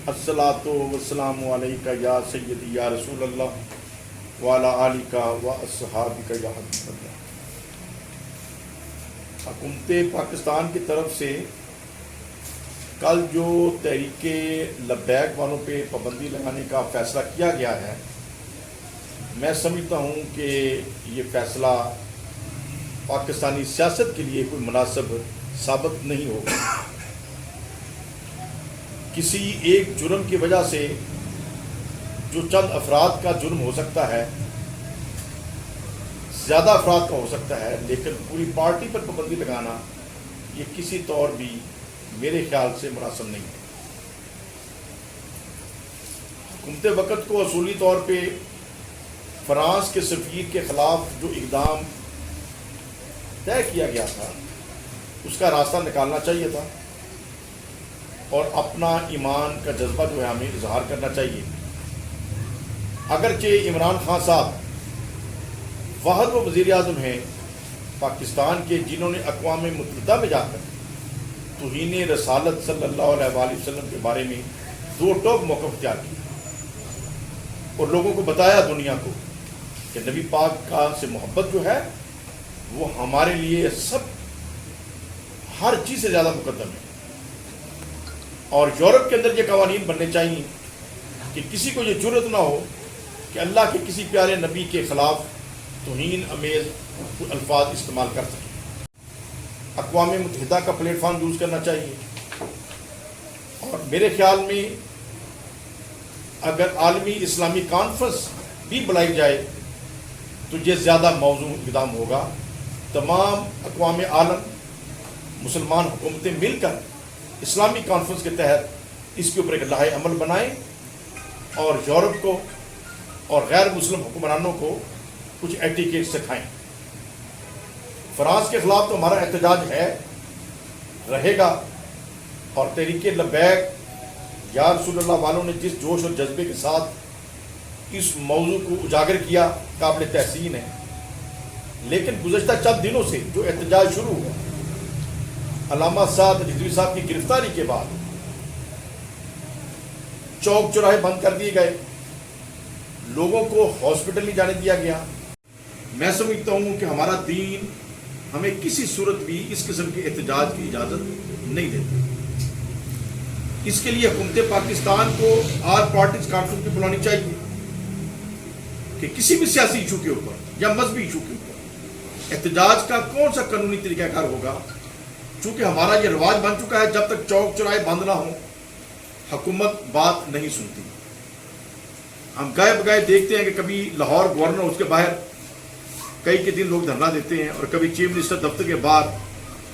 الصلاۃ والسلام علیکہ یا سیدی یا رسول اللہ وعلی آلکہ و اصحابکہ یا حبیب اللہ۔ حکومت پاکستان کی طرف سے کل جو تحریک لبیک والوں پہ پابندی لگانے کا فیصلہ کیا گیا ہے، میں سمجھتا ہوں کہ یہ فیصلہ پاکستانی سیاست کے لیے کوئی مناسب ثابت نہیں ہوگا۔ کسی ایک جرم کی وجہ سے جو چند افراد کا جرم ہو سکتا ہے، زیادہ افراد کا ہو سکتا ہے، لیکن پوری پارٹی پر پابندی لگانا یہ کسی طور بھی میرے خیال سے مناسب نہیں ہے۔ حکومت وقت کو اصولی طور پہ فرانس کے سفیر کے خلاف جو اقدام طے کیا گیا تھا اس کا راستہ نکالنا چاہیے تھا، اور اپنا ایمان کا جذبہ جو ہے ہمیں اظہار کرنا چاہیے۔ اگرچہ عمران خان صاحب واحد و وزیر اعظم ہیں پاکستان کے جنہوں نے اقوام متحدہ میں جا کر توہین رسالت صلی اللہ علیہ وآلہ وسلم کے بارے میں دو ٹوک موقف اختیار کیا اور لوگوں کو بتایا دنیا کو کہ نبی پاک کا سے محبت جو ہے وہ ہمارے لیے ہر چیز سے زیادہ مقدم ہے، اور یورپ کے اندر یہ قوانین بننے چاہیے کہ کسی کو یہ جرأت نہ ہو کہ اللہ کے کسی پیارے نبی کے خلاف توہین امیز الفاظ استعمال کر سکے۔ اقوام متحدہ کا پلیٹ فارم یوز کرنا چاہیے، اور میرے خیال میں اگر عالمی اسلامی کانفرنس بھی بلائی جائے تو یہ زیادہ موزوں اقدام ہوگا۔ تمام اقوام عالم مسلمان حکومتیں مل کر اسلامی کانفرنس کے تحت اس کے اوپر ایک لائحہ عمل بنائیں اور یورپ کو اور غیر مسلم حکمرانوں کو کچھ ایٹیکیٹ سکھائیں۔ فرانس کے خلاف تو ہمارا احتجاج ہے، رہے گا، اور تحریک لبیک یا رسول اللہ والوں نے جس جوش اور جذبے کے ساتھ اس موضوع کو اجاگر کیا قابل تحسین ہے، لیکن گزشتہ چند دنوں سے جو احتجاج شروع ہوا علامہ سعد رضوی صاحب کی گرفتاری کے بعد، چوک چوراہے بند کر دیے گئے، لوگوں کو ہاسپٹل نہیں جانے دیا گیا۔ میں سمجھتا ہوں کہ ہمارا دین ہمیں کسی صورت بھی اس قسم کے احتجاج کی اجازت نہیں دیتا۔ اس کے لیے حکومت پاکستان کو آل پارٹیز کانفرنس بھی بلانی چاہیے کہ کسی بھی سیاسی ایشو کے اوپر یا مذہبی ایشو کے اوپر احتجاج کا کون سا قانونی طریقہ کار ہوگا۔ چونکہ ہمارا یہ رواج بن چکا ہے، جب تک چوک چوراہے بند نہ ہوں حکومت بات نہیں سنتی۔ ہم گائے بگائے دیکھتے ہیں کہ کبھی لاہور گورنر اس کے باہر کئی کے دن لوگ دھرنا دیتے ہیں، اور کبھی چیف منسٹر دفتر کے باہر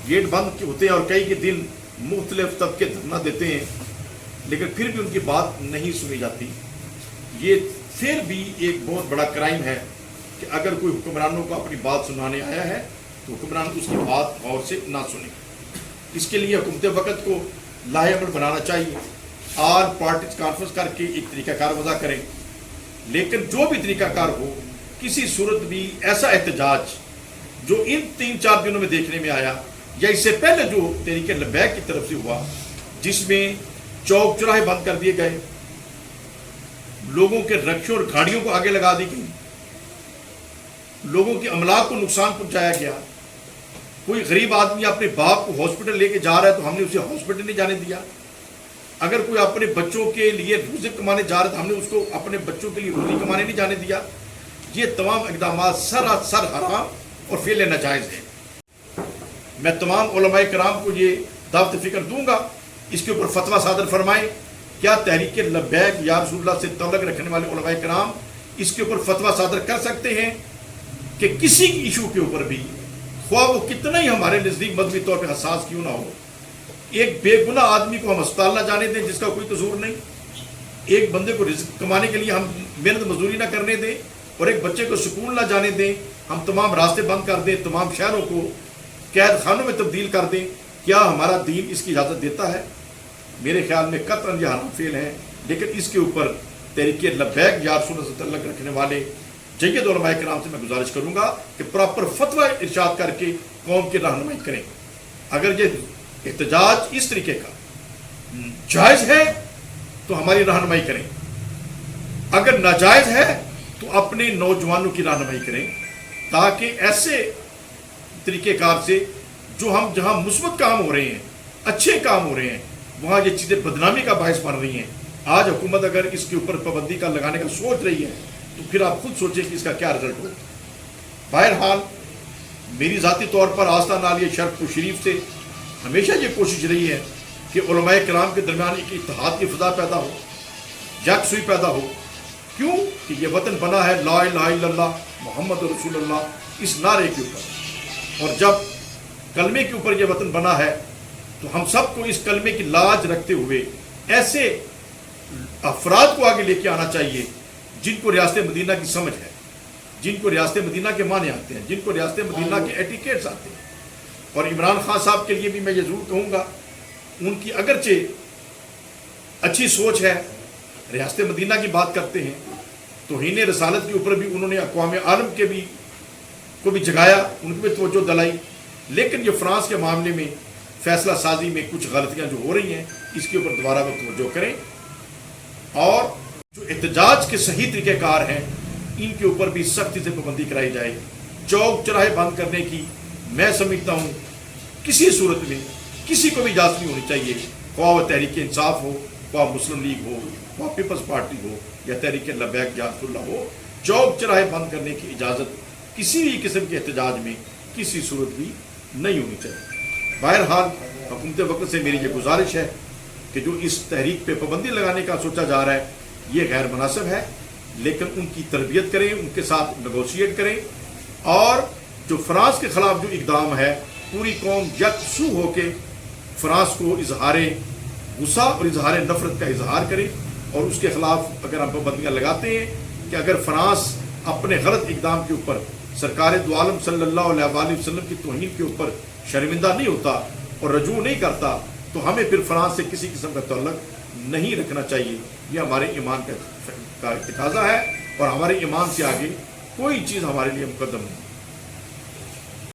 گیٹ بند ہوتے ہیں اور کئی کے دن مختلف طبقے دھرنا دیتے ہیں، لیکن پھر بھی ان کی بات نہیں سنی جاتی۔ یہ پھر بھی ایک بہت بڑا کرائم ہے کہ اگر کوئی حکمرانوں کو اپنی بات سنانے آیا ہے تو حکمران اس کی بات غور سے نہ سنیں۔ اس کے لیے حکومت وقت کو لائحہ عمل بنانا چاہیے، آل پارٹیز کانفرنس کر کے ایک طریقہ کار وضع کریں، لیکن جو بھی طریقہ کار ہو کسی صورت بھی ایسا احتجاج جو ان 3-4 دنوں میں دیکھنے میں آیا یا اس سے پہلے جو تحریک لبیک کی طرف سے ہوا، جس میں چوک چوراہے بند کر دیے گئے، لوگوں کے رکشوں اور گاڑیوں کو آگے لگا دی گئی، لوگوں کے املاک کو نقصان پہنچایا گیا، کوئی غریب آدمی اپنے باپ کو ہاسپٹل لے کے جا رہا ہے تو ہم نے اسے ہاسپٹل نہیں جانے دیا، اگر کوئی اپنے بچوں کے لیے روزی کمانے جا رہا ہے تو ہم نے اس کو اپنے بچوں کے لیے روزی کمانے نہیں جانے دیا۔ یہ تمام اقدامات سراسر حرام اور فعل ناجائز ہیں۔ میں تمام علماء کرام کو یہ دعوت فکر دوں گا، اس کے اوپر فتویٰ صادر فرمائیں۔ کیا تحریک لبیک یا رسول اللہ سے تعلق رکھنے والے علماء کرام اس کے اوپر فتویٰ صادر کر سکتے ہیں کہ کسی ایشو کے اوپر بھی، خواہ وہ کتنا ہی ہمارے نزدیک مذہبی طور پہ حساس کیوں نہ ہو، ایک بے گناہ آدمی کو ہم اسپتال نہ جانے دیں جس کا کوئی قصور نہیں، ایک بندے کو رزق کمانے کے لیے ہم محنت مزدوری نہ کرنے دیں، اور ایک بچے کو سکول نہ جانے دیں، ہم تمام راستے بند کر دیں، تمام شہروں کو قید خانوں میں تبدیل کر دیں۔ کیا ہمارا دین اس کی اجازت دیتا ہے؟ میرے خیال میں قطعاً یہ حرام فعل ہے، لیکن اس کے اوپر تحریک لبیک یا رسول اللہ سے تعلق رکھنے والے جید علماء کرام سے میں گزارش کروں گا کہ پراپر فتویٰ ارشاد کر کے قوم کی رہنمائی کریں۔ اگر یہ احتجاج اس طریقے کا جائز ہے تو ہماری رہنمائی کریں، اگر ناجائز ہے تو اپنے نوجوانوں کی رہنمائی کریں، تاکہ ایسے طریقہ کار سے جو ہم جہاں مثبت کام ہو رہے ہیں، اچھے کام ہو رہے ہیں، وہاں یہ چیزیں بدنامی کا باعث بن رہی ہیں۔ آج حکومت اگر اس کے اوپر پابندی کا لگانے کا سوچ رہی ہے تو پھر آپ خود سوچیں کہ اس کا کیا رزلٹ ہو۔ بہرحال میری ذاتی طور پر آستان عالیہ شرف و شریف سے ہمیشہ یہ کوشش رہی ہے کہ علماء کرام کے درمیان ایک اتحاد کی فضا پیدا ہو، یکسوئی پیدا ہو۔ کیوں کہ یہ وطن بنا ہے لا الہ الا اللہ محمد رسول اللہ اس نعرے کے اوپر، اور جب کلمے کے اوپر یہ وطن بنا ہے تو ہم سب کو اس کلمے کی لاج رکھتے ہوئے ایسے افراد کو آگے لے کے آنا چاہیے جن کو ریاست مدینہ کی سمجھ ہے، جن کو ریاست مدینہ کے معنی آتے ہیں، جن کو ریاست مدینہ کے ایٹیکیٹس آتے ہیں۔ اور عمران خان صاحب کے لیے بھی میں یہ ضرور کہوں گا، ان کی اگرچہ اچھی سوچ ہے، ریاست مدینہ کی بات کرتے ہیں، توہین رسالت کے اوپر بھی انہوں نے اقوام عالم کے بھی کو بھی جگایا، ان کو بھی توجہ دلائی، لیکن یہ فرانس کے معاملے میں فیصلہ سازی میں کچھ غلطیاں جو ہو رہی ہیں اس کے اوپر دوبارہ وہ توجہ کریں، اور جو احتجاج کے صحیح طریقہ کار ہیں ان کے اوپر بھی سختی سے پابندی کرائی جائے۔ چوک چراہے بند کرنے کی میں سمجھتا ہوں کسی صورت میں کسی کو بھی اجازت نہیں ہونی چاہیے، خواہ وہ تحریک انصاف ہو، خواہ مسلم لیگ ہو، خواہ پیپلز پارٹی ہو، یا تحریک لبیک جہاد اللہ ہو، چوک چراہے بند کرنے کی اجازت کسی بھی قسم کے احتجاج میں کسی صورت بھی نہیں ہونی چاہیے۔ بہرحال حکومت وقت سے میری یہ گزارش ہے کہ جو اس تحریک پہ پابندی لگانے کا سوچا جا رہا ہے یہ غیر مناسب ہے، لیکن ان کی تربیت کریں، ان کے ساتھ نیگوشیٹ کریں، اور جو فرانس کے خلاف جو اقدام ہے پوری قوم یکسو ہو کے فرانس کو اظہار غصہ اور اظہار نفرت کا اظہار کرے، اور اس کے خلاف اگر ہم پابندیاں لگاتے ہیں کہ اگر فرانس اپنے غلط اقدام کے اوپر سرکار دو عالم صلی اللہ علیہ وآلہ وسلم کی توہین کے اوپر شرمندہ نہیں ہوتا اور رجوع نہیں کرتا تو ہمیں پھر فرانس سے کسی قسم کا تعلق نہیں رکھنا چاہیے۔ یہ ہمارے ایمان کا تقاضا ہے، اور ہمارے ایمان سے آگے کوئی چیز ہمارے لیے مقدم نہیں۔